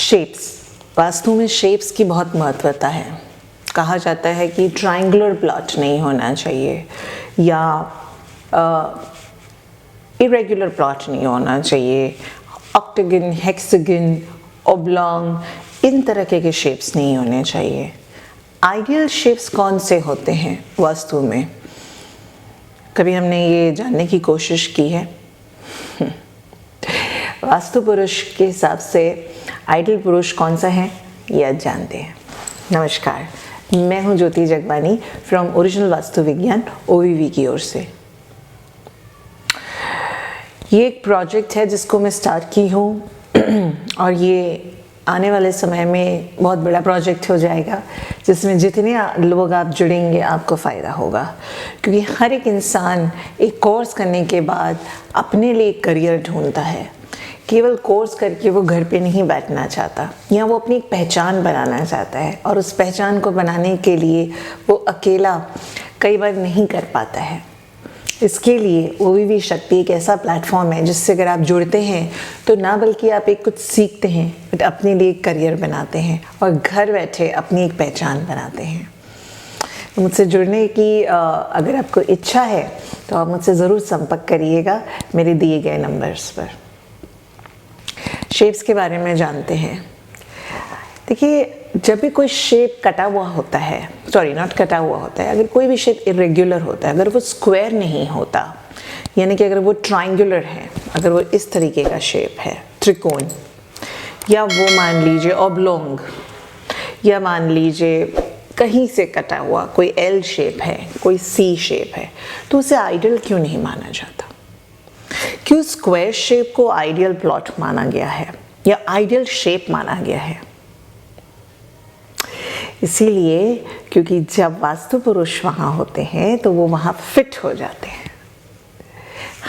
Shapes, vastu में shapes की बहुत महत्वता है। कहा जाता है कि ट्रायंगुलर प्लॉट नहीं होना चाहिए या इरेगुलर प्लॉट नहीं होना चाहिए, ऑक्टागन, हेक्सागन, ओब्लॉन्ग, इन तरह के शेप्स नहीं होने चाहिए। आइडियल शेप्स कौन से होते हैं वास्तु में? कभी हमने ये जानने की कोशिश की है? वास्तु पुरुष के हिसाब से आइडियल पुरुष कौन सा है, ये आज जानते हैं। नमस्कार, मैं हूँ ज्योति जगवानी फ्रॉम ओरिजिनल वास्तु विज्ञान OVV की ओर से। ये एक प्रोजेक्ट है जिसको मैं स्टार्ट की हूँ और ये आने वाले समय में बहुत बड़ा प्रोजेक्ट हो जाएगा, जिसमें जितने लोग आप जुड़ेंगे आपको फ़ायदा होगा। क्योंकि हर एक इंसान एक कोर्स करने के बाद अपने लिए एक करियर ढूंढता है। केवल कोर्स करके वो घर पे नहीं बैठना चाहता, या वो अपनी एक पहचान बनाना चाहता है, और उस पहचान को बनाने के लिए वो अकेला कई बार नहीं कर पाता है। इसके लिए OVV शक्ति एक ऐसा प्लेटफॉर्म है जिससे अगर आप जुड़ते हैं तो ना बल्कि आप एक कुछ सीखते हैं, बट अपने लिए एक करियर बनाते हैं और घर बैठे अपनी एक पहचान बनाते हैं। तो मुझसे जुड़ने की अगर आपको इच्छा है तो आप मुझसे ज़रूर संपर्क करिएगा मेरे दिए गए नंबर्स पर। शेप्स के बारे में जानते हैं। देखिए, जब भी कोई शेप कटा हुआ होता है, सॉरी नॉट कटा हुआ होता है, अगर कोई भी शेप इरेगुलर होता है, अगर वो स्क्वायर नहीं होता, यानी कि अगर वो ट्रायंगुलर है, अगर वो इस तरीके का शेप है, त्रिकोण, या वो मान लीजिए ऑब्लोंग, या मान लीजिए कहीं से कटा हुआ कोई L शेप है, कोई C शेप है, तो उसे आइडियल क्यों नहीं माना जाता? क्यों स्क्वायर शेप को आइडियल प्लॉट माना गया है या आइडियल शेप माना गया है? इसीलिए क्योंकि जब वास्तु पुरुष वहाँ होते हैं तो वो वहाँ फिट हो जाते हैं।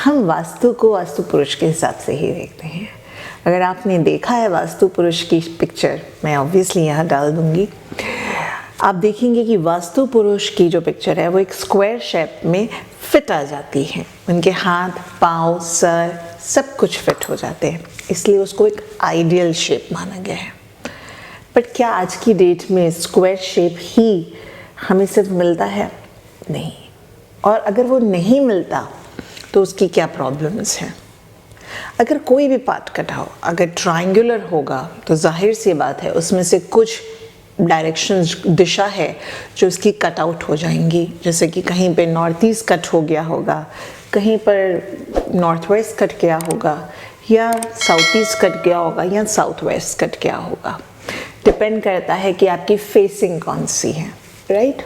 हम वास्तु को वास्तु पुरुष के हिसाब से ही देखते हैं। अगर आपने देखा है वास्तु पुरुष की पिक्चर, मैं ऑब्वियसली यहाँ डाल दूँगी, आप देखेंगे कि वास्तु पुरुष की जो पिक्चर है वो एक स्क्वायर शेप में फिट आ जाती है। उनके हाथ, पाँव, सर सब कुछ फिट हो जाते हैं, इसलिए उसको एक आइडियल शेप माना गया है। बट क्या आज की डेट में स्क्वायर शेप ही हमें सिर्फ मिलता है? नहीं। और अगर वो नहीं मिलता तो उसकी क्या प्रॉब्लम्स हैं? अगर कोई भी पार्ट कटा हो, अगर ट्रायंगुलर होगा तो जाहिर सी बात है उसमें से कुछ डायरेक्शंस, दिशा है जो इसकी कट आउट हो जाएंगी। जैसे कि कहीं पे नॉर्थ ईस्ट कट हो गया होगा, कहीं पर नॉर्थ वेस्ट कट गया होगा, या साउथ ईस्ट कट गया होगा, या साउथ वेस्ट कट गया होगा। डिपेंड करता है कि आपकी फेसिंग कौन सी है, राइट?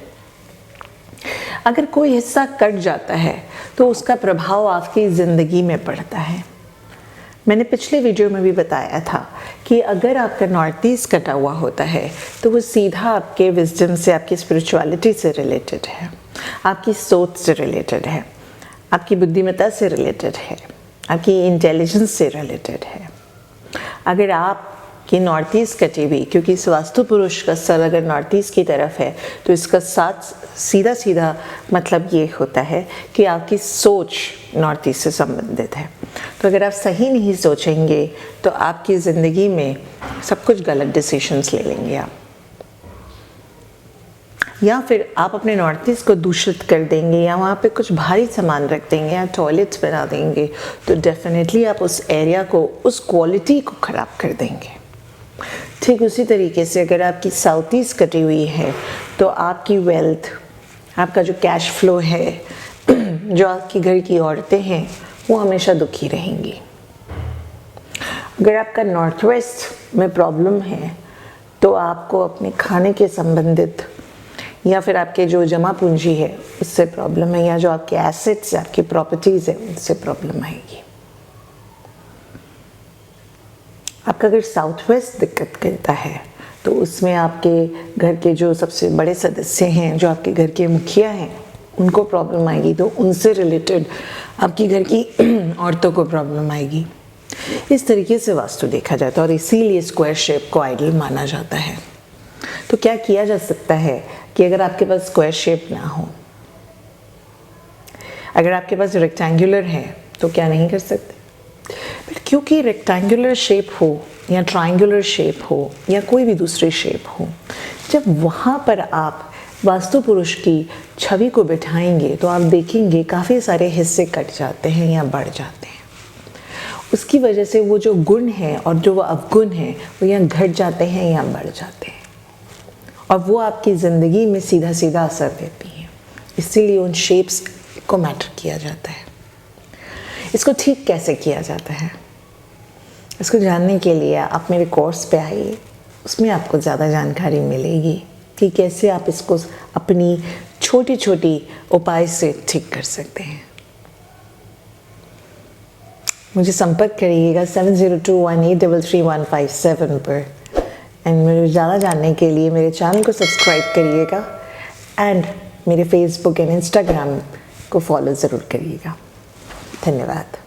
अगर कोई हिस्सा कट जाता है तो उसका प्रभाव आपकी ज़िंदगी में पड़ता है। मैंने पिछले वीडियो में भी बताया था कि अगर आपका नॉर्थ ईस्ट कटा हुआ होता है तो वो सीधा आपके विजडम से, आपकी स्पिरिचुअलिटी से रिलेटेड है, आपकी सोच से रिलेटेड है, आपकी बुद्धिमत्ता से रिलेटेड है, आपकी इंटेलिजेंस से रिलेटेड है। अगर आपकी नॉर्थ ईस्ट कटी हुई, क्योंकि इस वास्तु पुरुष का सर अगर नॉर्थ ईस्ट की तरफ है तो इसका साथ सीधा सीधा मतलब ये होता है कि आपकी सोच नॉर्थ ईस्ट से संबंधित है। तो अगर आप सही नहीं सोचेंगे तो आपकी ज़िंदगी में सब कुछ गलत डिसीजंस ले लेंगे आप, या फिर आप अपने नॉर्थ ईस्ट को दूषित कर देंगे, या वहाँ पे कुछ भारी सामान रख देंगे, या टॉयलेट्स बना देंगे, तो डेफिनेटली आप उस एरिया को, उस क्वालिटी को ख़राब कर देंगे। ठीक उसी तरीके से अगर आपकी साउथ ईस्ट कटी हुई है तो आपकी वेल्थ, आपका जो कैश फ्लो है, जो आपकी घर की औरतें हैं, वो हमेशा दुखी रहेंगी। अगर आपका नॉर्थ वेस्ट में प्रॉब्लम है तो आपको अपने खाने के संबंधित, या फिर आपके जो जमा पूंजी है उससे प्रॉब्लम है, या जो आपके एसेट्स, आपकी प्रॉपर्टीज़ है उनसे प्रॉब्लम आएगी। आपका अगर साउथ वेस्ट दिक्कत करता है तो उसमें आपके घर के जो सबसे बड़े सदस्य हैं, जो आपके घर के मुखिया हैं, उनको प्रॉब्लम आएगी, तो उनसे रिलेटेड आपकी घर की औरतों को प्रॉब्लम आएगी। इस तरीके से वास्तु देखा जाता है और इसीलिए स्क्वायर शेप को आइडियल माना जाता है। तो क्या किया जा सकता है कि अगर आपके पास स्क्वायर शेप ना हो, अगर आपके पास रेक्टेंगुलर है तो क्या नहीं कर सकते? बट क्योंकि रेक्टेंगुलर शेप हो या ट्रायंगुलर शेप हो या कोई भी दूसरी शेप हो, जब वहाँ पर आप वास्तु पुरुष की छवि को बिठाएंगे तो आप देखेंगे काफ़ी सारे हिस्से कट जाते हैं या बढ़ जाते हैं। उसकी वजह से वो जो गुण हैं और जो वो अवगुण हैं वो या घट जाते हैं या बढ़ जाते हैं, और वो आपकी ज़िंदगी में सीधा सीधा असर देती हैं। इसीलिए उन शेप्स को मैटर किया जाता है। इसको ठीक कैसे किया जाता है, इसको जानने के लिए आप मेरे कोर्स पे आइए, उसमें आपको ज़्यादा जानकारी मिलेगी कि कैसे आप इसको अपनी छोटी छोटी उपाय से ठीक कर सकते हैं। मुझे संपर्क करिएगा 7021833157 पर, एंड मुझे ज़्यादा जानने के लिए मेरे चैनल को सब्सक्राइब करिएगा एंड मेरे फेसबुक एंड इंस्टाग्राम को फॉलो ज़रूर करिएगा। धन्यवाद।